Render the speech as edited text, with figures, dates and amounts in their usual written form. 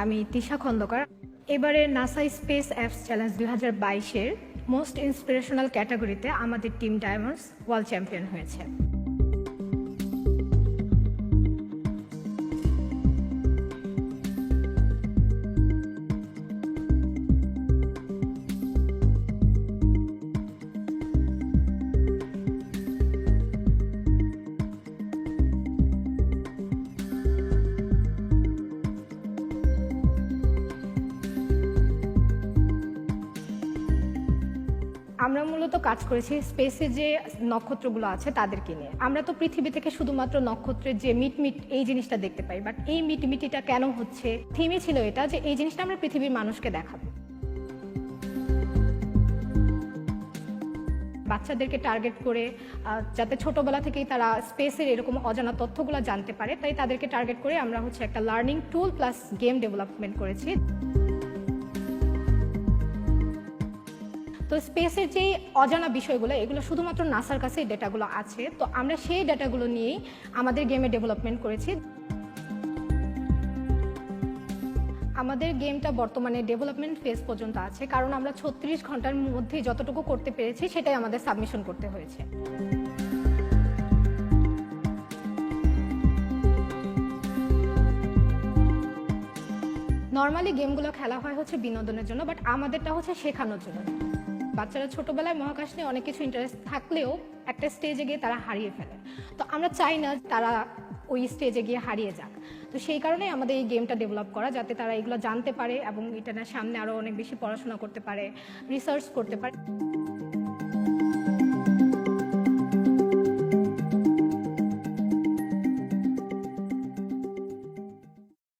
আমি তিশা খন্দকার। এবারে NASA space apps challenge 2022-এর মোস্ট ইন্সপিরেশনাল ক্যাটাগরিতে আমাদের টিম ডায়মন্ডস ওয়ার্ল্ড চ্যাম্পিয়ন হয়েছে। আমরা মূলত কাজ করেছি স্পেসে যে নক্ষত্রগুলো আছে তাদেরকে নিয়ে। আমরা তো পৃথিবী থেকে শুধুমাত্র নক্ষত্রের যে মিটমিট এই জিনিসটা দেখতে পাই, বাট এই মিটমিটিটা কেন হচ্ছে, থিমই ছিল এটা যে এই জিনিসটা আমরা পৃথিবীর মানুষকে দেখাবো। বাচ্চাদেরকে টার্গেট করে যাতে ছোটবেলা থেকেই তারা স্পেসের এরকম অজানা তথ্যগুলো জানতে পারে, তাই তাদেরকে টার্গেট করে আমরা একটা লার্নিং টুল প্লাস গেম ডেভেলপমেন্ট করেছি। তো স্পেসের যে অজানা বিষয়গুলো এগুলো শুধুমাত্র নাসার কাছে এই ডেটাগুলো আছে, তো আমরা সেই ডেটাগুলো নিয়েই আমাদের গেমে ডেভেলপমেন্ট করেছি। আমাদের গেমটা বর্তমানে ডেভেলপমেন্ট ফেজ পর্যন্ত আছে, কারণ আমরা 36 ঘন্টার মধ্যে যতটুকু করতে পেরেছি সেটাই আমাদের সাবমিশন করতে হয়েছে। নর্মালি গেমগুলো খেলা হয় বিনোদনের জন্য, বাট আমাদেরটা শেখানোর জন্য। বাচ্চারা ছোটবেলায় মহাকাশ নিয়ে অনেক কিছু ইন্টারেস্ট থাকলেও একটা স্টেজে গিয়ে তারা হারিয়ে ফেলে। তো আমরা চাই না তারা ওই স্টেজে গিয়ে হারিয়ে যাক। তো সেই কারণে আমাদের এই গেমটা ডেভেলপ করা, যাতে তারা এগুলো জানতে পারে এবং এটা সামনে আরও অনেক বেশি পড়াশোনা করতে পারে, রিসার্চ করতে পারে।